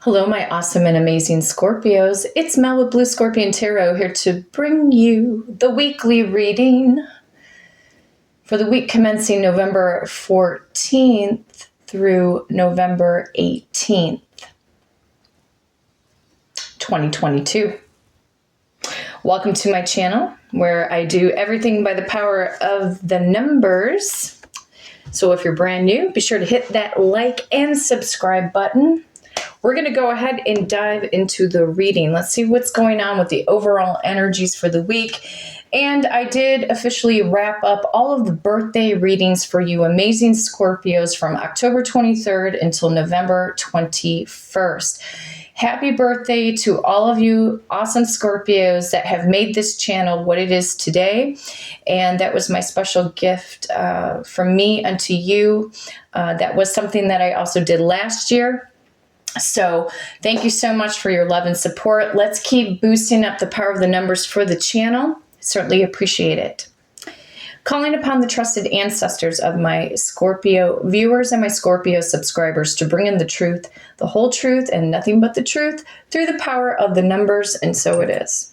Hello, my awesome and amazing Scorpios. It's Mel with Blue Scorpion Tarot here to bring you the weekly reading for the week commencing November 14th through November 18th, 2022. Welcome to my channel where I do everything by the power of the numbers. So if you're brand new, be sure to hit that like and subscribe button. We're going to go ahead and dive into the reading. Let's see what's going on with the overall energies for the week. And I did officially wrap up all of the birthday readings for you amazing Scorpios from October 23rd until November 21st. Happy birthday to all of you awesome Scorpios that have made this channel what it is today. And that was my special gift from me unto you. That was something that I also did last year. So thank you so much for your love and support. Let's keep boosting up the power of the numbers for the channel. Certainly appreciate it. Calling upon the trusted ancestors of my Scorpio viewers and my Scorpio subscribers to bring in the truth, the whole truth, and nothing but the truth through the power of the numbers, and so it is.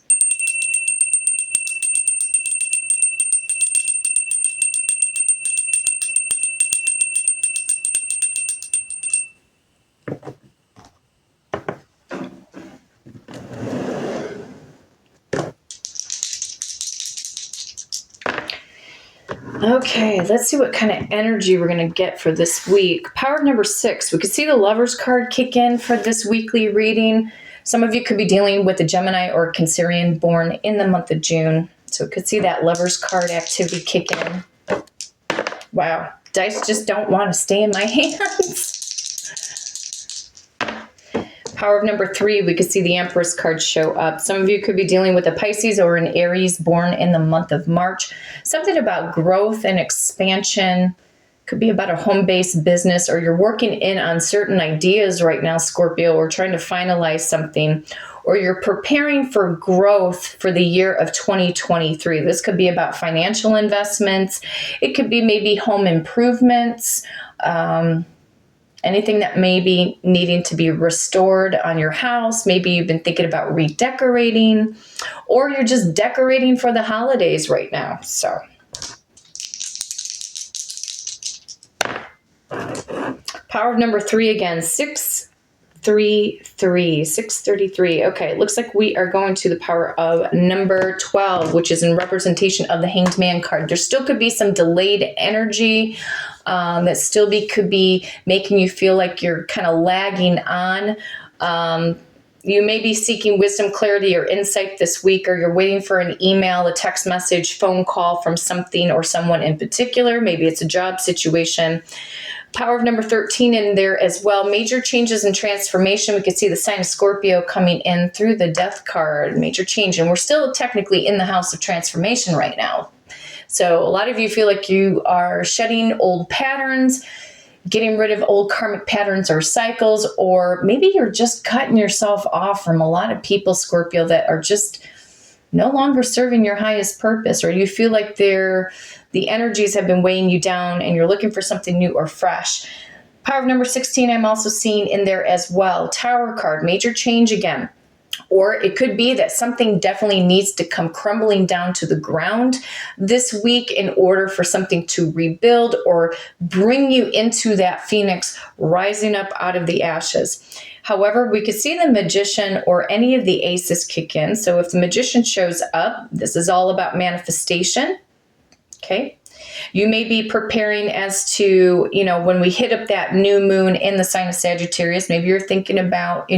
Okay, let's see what kind of energy we're going to get for this week. Power number 6. We could see the Lovers card kick in for this weekly reading. Some of you could be dealing with a Gemini or Cancerian born in the month of June. So we could see that Lovers card activity kick in. Wow, dice just don't want to stay in my hands. Power of number 3, we could see the Empress card show up. Some of you could be dealing with a Pisces or an Aries born in the month of March. Something about growth and expansion. Could be about a home-based business, or you're working in on certain ideas right now, Scorpio, or trying to finalize something, or you're preparing for growth for the year of 2023. This could be about financial investments. It could be maybe home improvements, anything that may be needing to be restored on your house. Maybe you've been thinking about redecorating, or you're just decorating for the holidays right now. So, power of number 3 again, 633. Okay, it looks like we are going to the power of number 12, which is in representation of the Hanged Man card. There still could be some delayed energy that still could be making you feel like you're kind of lagging on. You may be seeking wisdom, clarity, or insight this week, or you're waiting for an email, a text message, phone call from something or someone in particular. Maybe it's a job situation. Power of number 13 in there as well. Major changes and transformation. We could see the sign of Scorpio coming in through the Death card. Major change. And we're still technically in the house of transformation right now. So a lot of you feel like you are shedding old patterns, getting rid of old karmic patterns or cycles, or maybe you're just cutting yourself off from a lot of people, Scorpio, that are just no longer serving your highest purpose, or you feel like the energies have been weighing you down and you're looking for something new or fresh. Power of number 16, I'm also seeing in there as well. Tower card, major change again. Or it could be that something definitely needs to come crumbling down to the ground this week in order for something to rebuild or bring you into that phoenix rising up out of the ashes. However, we could see the Magician or any of the aces kick in. So if the Magician shows up, this is all about manifestation. Okay. You may be preparing as to, when we hit up that new moon in the sign of Sagittarius, maybe you're thinking about,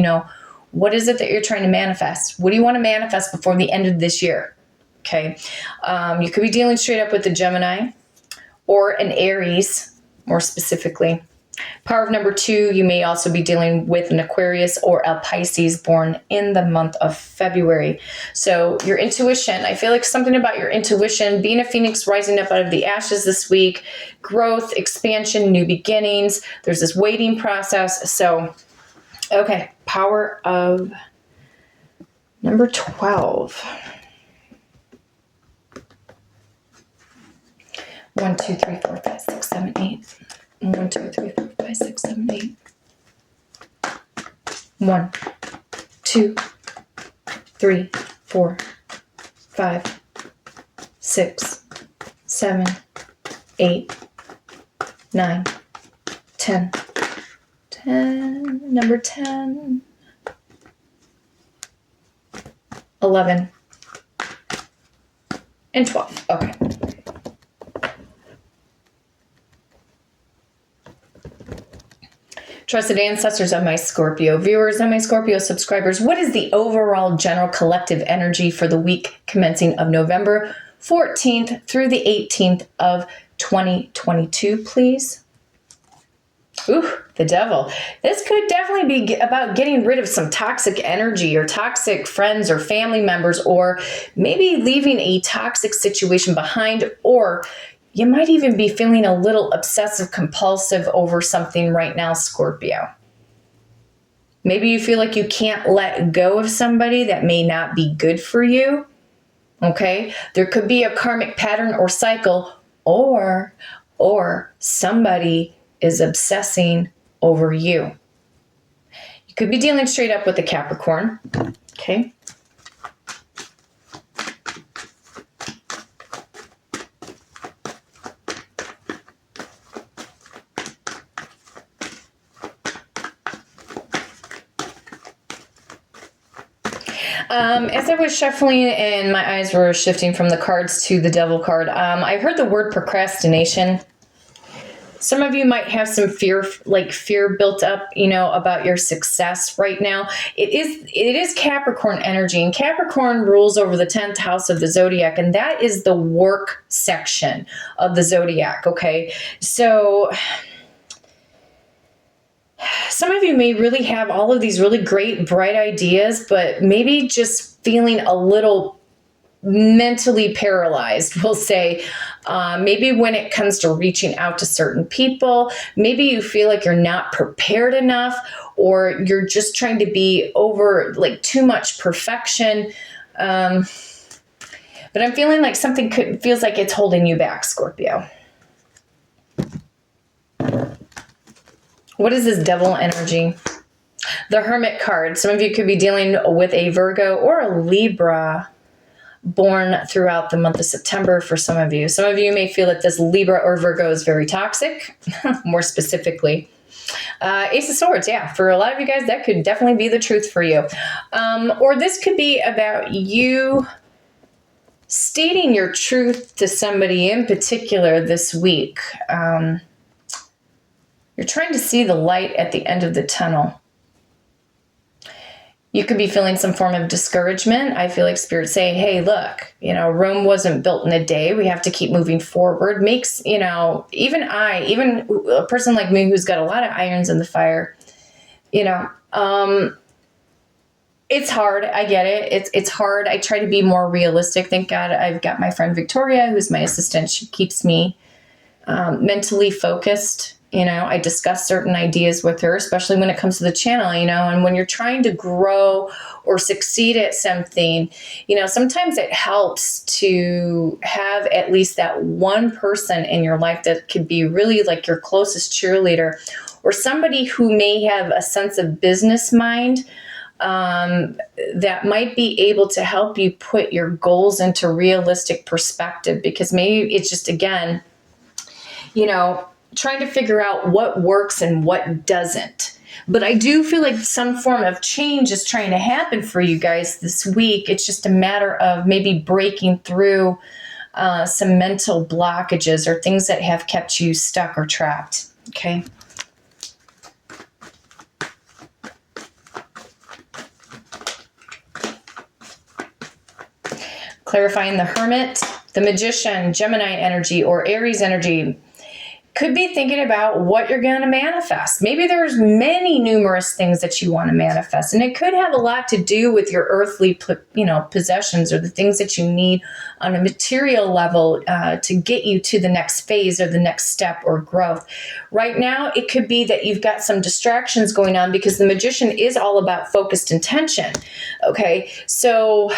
what is it that you're trying to manifest? What do you want to manifest before the end of this year? Okay. You could be dealing straight up with the Gemini or an Aries, more specifically. Power of number 2, you may also be dealing with an Aquarius or a Pisces born in the month of February. So your intuition, I feel like something about your intuition, being a phoenix rising up out of the ashes this week, growth, expansion, new beginnings. There's this waiting process. So, okay, power of number 12. 1, 2, 3, 4, 5, 6, 7, 8. 1, 2, 3, 4, 5, 6, 7, 8. 1, 2, 3, 4, 5, 6, 7, 8, 9, 10. 10, number 10, 11, and 12. Okay. Trusted ancestors of my Scorpio viewers and my Scorpio subscribers, what is the overall general collective energy for the week commencing of November 14th through the 18th of 2022, please? Ooh, the devil. This could definitely be about getting rid of some toxic energy or toxic friends or family members, or maybe leaving a toxic situation behind, or you might even be feeling a little obsessive compulsive over something right now, Scorpio. Maybe you feel like you can't let go of somebody that may not be good for you. Okay? There could be a karmic pattern or cycle, or somebody is obsessing over you. You could be dealing straight up with a Capricorn. Okay. As I was shuffling and my eyes were shifting from the cards to the devil card, I heard the word procrastination. Some of you might have some fear built up, about your success right now. It is Capricorn energy, and Capricorn rules over the 10th house of the zodiac, and that is the work section of the zodiac, okay? So some of you may really have all of these really great, bright ideas, but maybe just feeling a little mentally paralyzed, we'll say. Maybe when it comes to reaching out to certain people, maybe you feel like you're not prepared enough, or you're just trying to be over too much perfection. But I'm feeling like something feels like it's holding you back, Scorpio. What is this devil energy? The Hermit card. Some of you could be dealing with a Virgo or a Libra born throughout the month of September for some of you. Some of you may feel that this Libra or Virgo is very toxic, more specifically. Ace of Swords, yeah. For a lot of you guys, that could definitely be the truth for you. Or this could be about you stating your truth to somebody in particular this week. You're trying to see the light at the end of the tunnel. You could be feeling some form of discouragement. I feel like Spirit saying, hey, look, Rome wasn't built in a day. We have to keep moving forward. Makes, even a person like me who's got a lot of irons in the fire, it's hard. I get it. It's hard. I try to be more realistic. Thank God I've got my friend Victoria, who's my assistant. She keeps me mentally focused. I discuss certain ideas with her, especially when it comes to the channel, and when you're trying to grow or succeed at something, sometimes it helps to have at least that one person in your life that could be really like your closest cheerleader, or somebody who may have a sense of business mind, that might be able to help you put your goals into realistic perspective, because maybe it's just, again, trying to figure out what works and what doesn't. But I do feel like some form of change is trying to happen for you guys this week. It's just a matter of maybe breaking through some mental blockages or things that have kept you stuck or trapped. Okay. Clarifying the Hermit, the Magician, Gemini energy, or Aries energy. Could be thinking about what you're going to manifest. Maybe there's numerous things that you want to manifest, and it could have a lot to do with your earthly, possessions, or the things that you need on a material level to get you to the next phase or the next step or growth. Right now, it could be that you've got some distractions going on, because the Magician is all about focused intention. Okay, so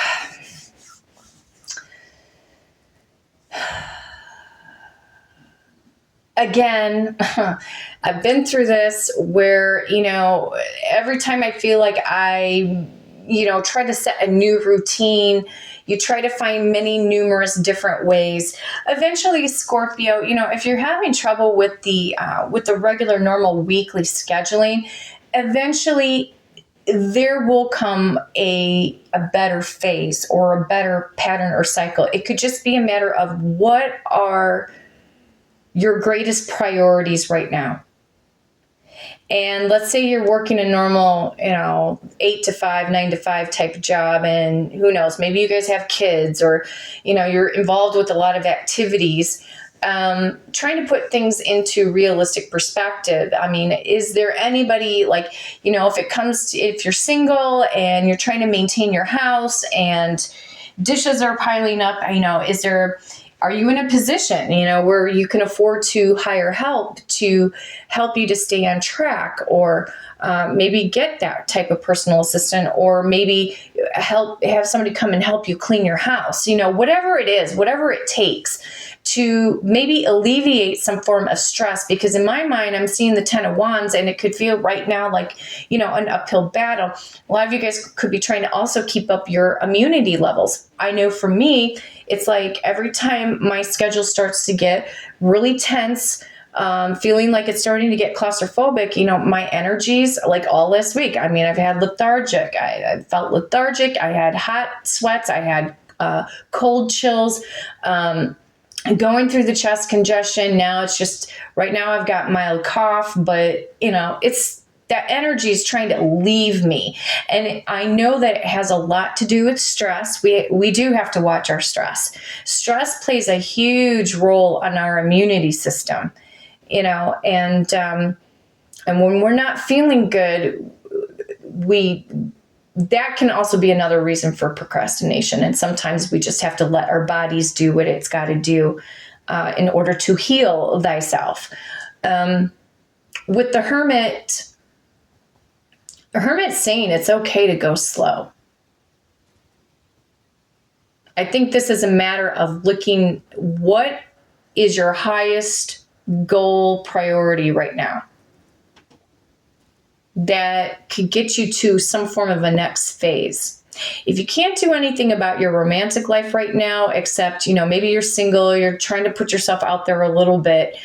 again, I've been through this where, every time I feel like I, try to set a new routine, you try to find numerous different ways. Eventually, Scorpio, if you're having trouble with the regular, normal weekly scheduling, eventually there will come a better phase or a better pattern or cycle. It could just be a matter of what are your greatest priorities right now. And let's say you're working a normal, 8 to 5, 9 to 5 type of job. And who knows, maybe you guys have kids or, you're involved with a lot of activities. Trying to put things into realistic perspective. I mean, is there anybody if you're single and you're trying to maintain your house and dishes are piling up, are you in a position, where you can afford to hire help to help you to stay on track, or maybe get that type of personal assistant, or maybe have somebody come and help you clean your house, whatever it is, whatever it takes to maybe alleviate some form of stress. Because in my mind, I'm seeing the 10 of Wands and it could feel right now like, an uphill battle. A lot of you guys could be trying to also keep up your immunity levels. I know for me, it's like every time my schedule starts to get really tense, feeling like it's starting to get claustrophobic, my energies, like all last week, I've had lethargic. I felt lethargic. I had hot sweats. I had cold chills. Going through the chest congestion. Now it's just, right now I've got mild cough, but it's that energy is trying to leave me. And I know that it has a lot to do with stress. We do have to watch our stress. Stress plays a huge role on our immunity system, and when we're not feeling good, that can also be another reason for procrastination. And sometimes we just have to let our bodies do what it's got to do in order to heal thyself. With the Hermit saying it's okay to go slow. I think this is a matter of looking, what is your highest goal priority right now that could get you to some form of a next phase. If you can't do anything about your romantic life right now, except, maybe you're single, you're trying to put yourself out there a little bit,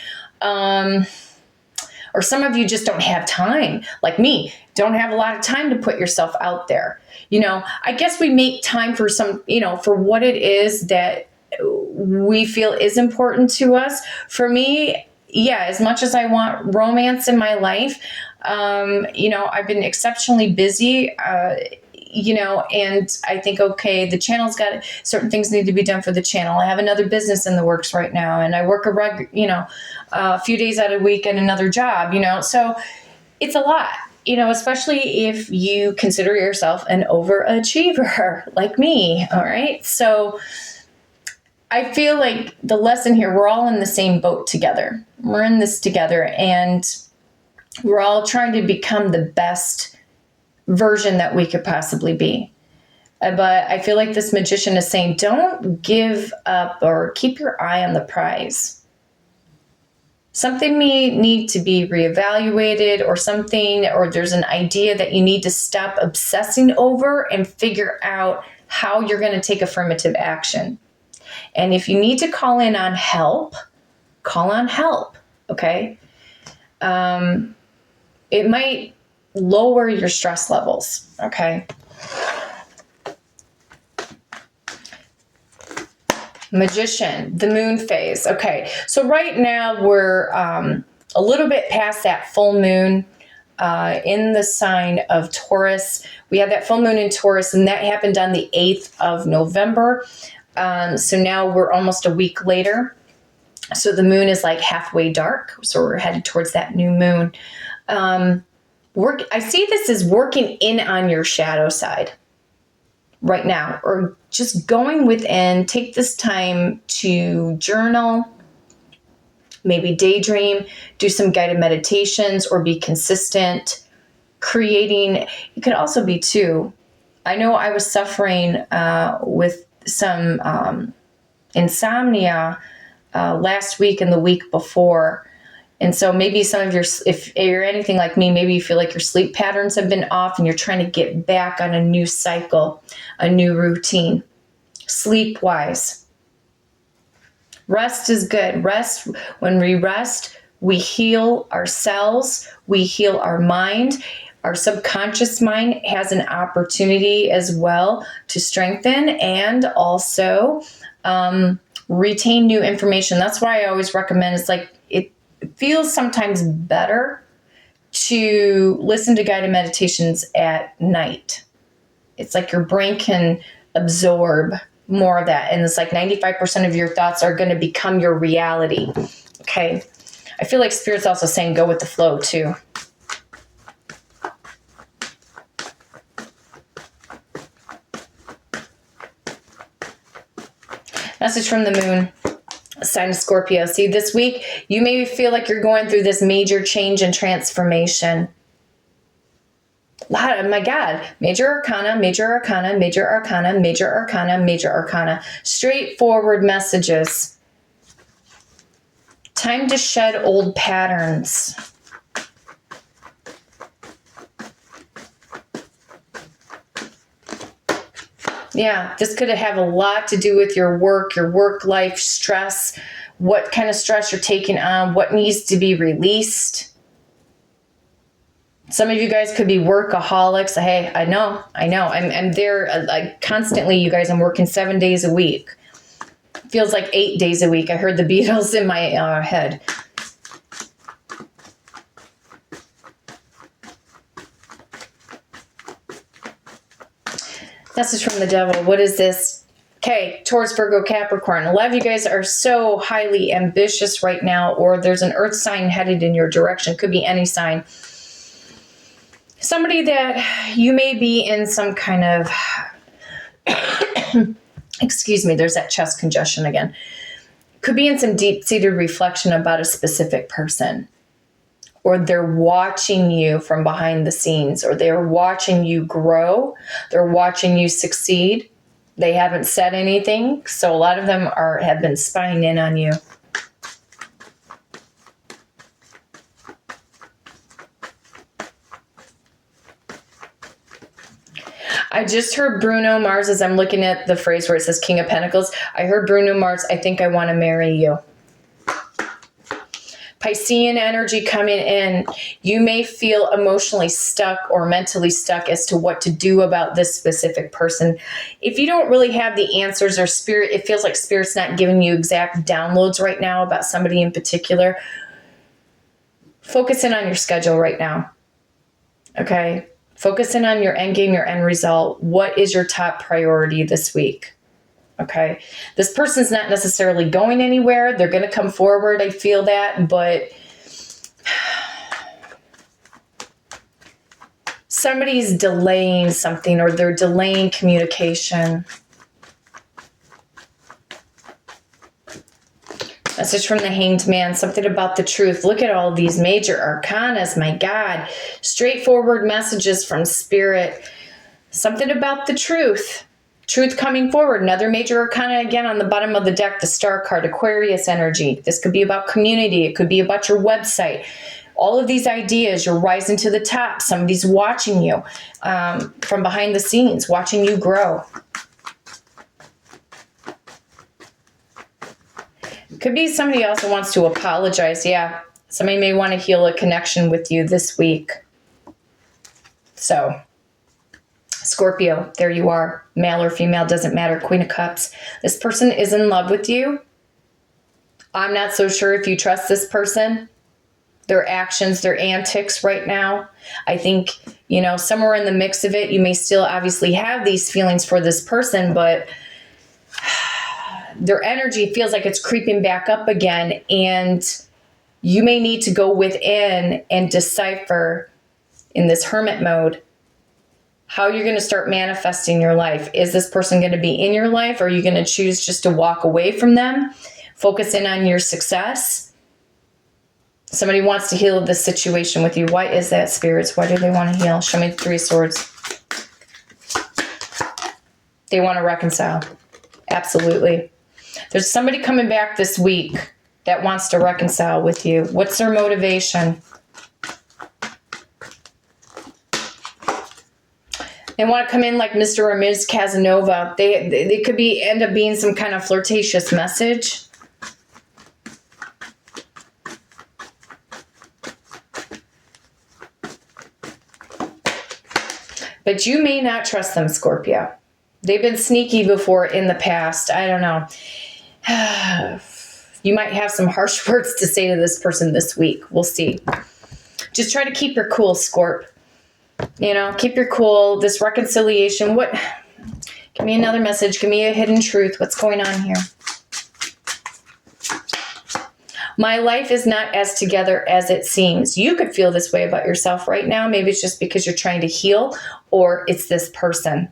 or some of you just don't have time, like me, don't have a lot of time to put yourself out there. I guess we make time for some, for what it is that we feel is important to us. For me, yeah, as much as I want romance in my life, I've been exceptionally busy, and I think, okay, the channel's got certain things need to be done for the channel. I have another business in the works right now, and I work a few days out of the week at another job, so it's a lot, especially if you consider yourself an overachiever like me. All right. So I feel like the lesson here, we're all in the same boat together. We're in this together, and we're all trying to become the best version that we could possibly be. But I feel like this Magician is saying, don't give up, or keep your eye on the prize. Something may need to be reevaluated, or there's an idea that you need to stop obsessing over and figure out how you're going to take affirmative action. And if you need to call on help, okay? It might lower your stress levels, okay? Magician, the moon phase. Okay, so right now we're a little bit past that full moon in the sign of Taurus. We had that full moon in Taurus, and that happened on the 8th of November. So now we're almost a week later. So the moon is like halfway dark. So we're headed towards that new moon. I see this as working in on your shadow side right now, or just going within. Take this time to journal, maybe daydream, do some guided meditations, or be consistent. Creating, it could also be too, I know I was suffering with some insomnia last week and the week before. And so maybe some of your, if you're anything like me, maybe you feel like your sleep patterns have been off and you're trying to get back on a new cycle, a new routine, sleep-wise. Rest is good. Rest, when we rest, we heal ourselves, we heal our mind. Our subconscious mind has an opportunity as well to strengthen and also retain new information. That's why I always recommend, it's like, it feels sometimes better to listen to guided meditations at night. It's like your brain can absorb more of that. And it's like 95% of your thoughts are going to become your reality. Okay. I feel like Spirit's also saying go with the flow too. Message from the moon, sign of Scorpio. See, this week, you may feel like you're going through this major change and transformation. Oh my God. Major arcana, major arcana, major arcana, major arcana, major arcana. Straightforward messages. Time to shed old patterns. Yeah, this could have a lot to do with your work life stress, what kind of stress you're taking on, what needs to be released. Some of you guys could be workaholics. Hey, I know. I'm there constantly, you guys. I'm working 7 days a week. Feels like 8 days a week. I heard the Beatles in my head. Message from the devil. What is this? Okay, Taurus, Virgo, Capricorn. A lot of you guys are so highly ambitious right now, or there's an earth sign headed in your direction. Could be any sign. Somebody that you may be in some kind of, excuse me, there's that chest congestion again. Could be in some deep-seated reflection about a specific person. Or they're watching you from behind the scenes, or they're watching you grow. They're watching you succeed. They haven't said anything, so a lot of them have been spying in on you. I just heard Bruno Mars as I'm looking at the phrase where it says King of Pentacles. I heard Bruno Mars, I think I want to marry you. Piscean energy coming in. You may feel emotionally stuck or mentally stuck as to what to do about this specific person. If you don't really have the answers, or Spirit, it feels like Spirit's not giving you exact downloads right now about somebody in particular, focus in on your schedule right now. Okay? Focus in on your end game, your end result. What is your top priority this week? Okay. This person's not necessarily going anywhere. They're going to come forward. I feel that, but somebody's delaying something, or they're delaying communication. Message from the Hanged Man, something about the truth. Look at all these major arcanas, my God. Straightforward messages from Spirit. Something about the truth. Truth coming forward. Another major arcana again on the bottom of the deck, the Star card, Aquarius energy. This could be about community. It could be about your website. All of these ideas, you're rising to the top. Somebody's watching you from behind the scenes, watching you grow. Could be somebody else who wants to apologize. Yeah, somebody may want to heal a connection with you this week. So, Scorpio, there you are. Male or female, doesn't matter. Queen of Cups. This person is in love with you. I'm not so sure if you trust this person. Their actions, their antics right now. I think, somewhere in the mix of it, you may still obviously have these feelings for this person, but their energy feels like it's creeping back up again, and you may need to go within and decipher in this hermit mode how you're going to start manifesting your life. Is this person going to be in your life, or are you going to choose just to walk away from them? Focus in on your success. Somebody wants to heal this situation with you. Why is that, spirits? Why do they want to heal? Show me the Three of Swords. They want to reconcile. Absolutely. There's somebody coming back this week that wants to reconcile with you? What's their motivation? They want to come in like Mr. or Ms. Casanova. They could end up being some kind of flirtatious message. But you may not trust them, Scorpio. They've been sneaky before in the past. I don't know. You might have some harsh words to say to this person this week. We'll see. Just try to keep your cool, Scorp. You know, keep your cool. This reconciliation. What? Give me another message. Give me a hidden truth. What's going on here? My life is not as together as it seems. You could feel this way about yourself right now. Maybe it's just because you're trying to heal, or it's this person.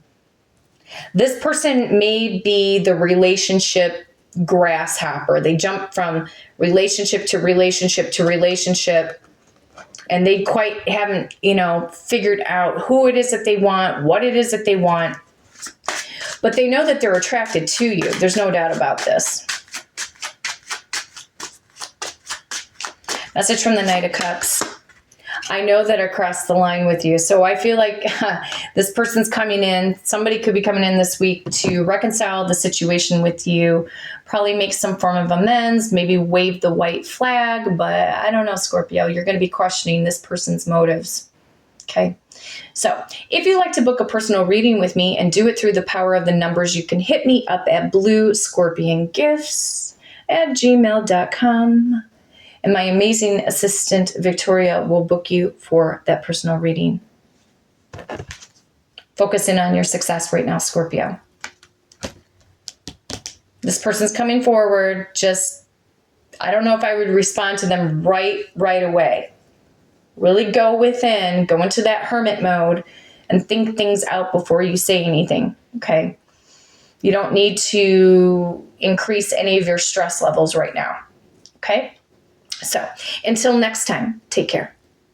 This person may be the relationship grasshopper. They jump from relationship to relationship to relationship, and they quite haven't, figured out who it is that they want, what it is that they want. But they know that they're attracted to you. There's no doubt about this. Message from the Knight of Cups. I know that I crossed the line with you. So I feel like this person's coming in. Somebody could be coming in this week to reconcile the situation with you. Probably make some form of amends. Maybe wave the white flag. But I don't know, Scorpio. You're going to be questioning this person's motives. Okay. So if you'd like to book a personal reading with me and do it through the power of the numbers, you can hit me up at bluescorpiongifts@gmail.com. And my amazing assistant, Victoria, will book you for that personal reading. Focus in on your success right now, Scorpio. This person's coming forward. I don't know if I would respond to them right away. Really go within, go into that hermit mode and think things out before you say anything, okay? You don't need to increase any of your stress levels right now, okay? So until next time, take care.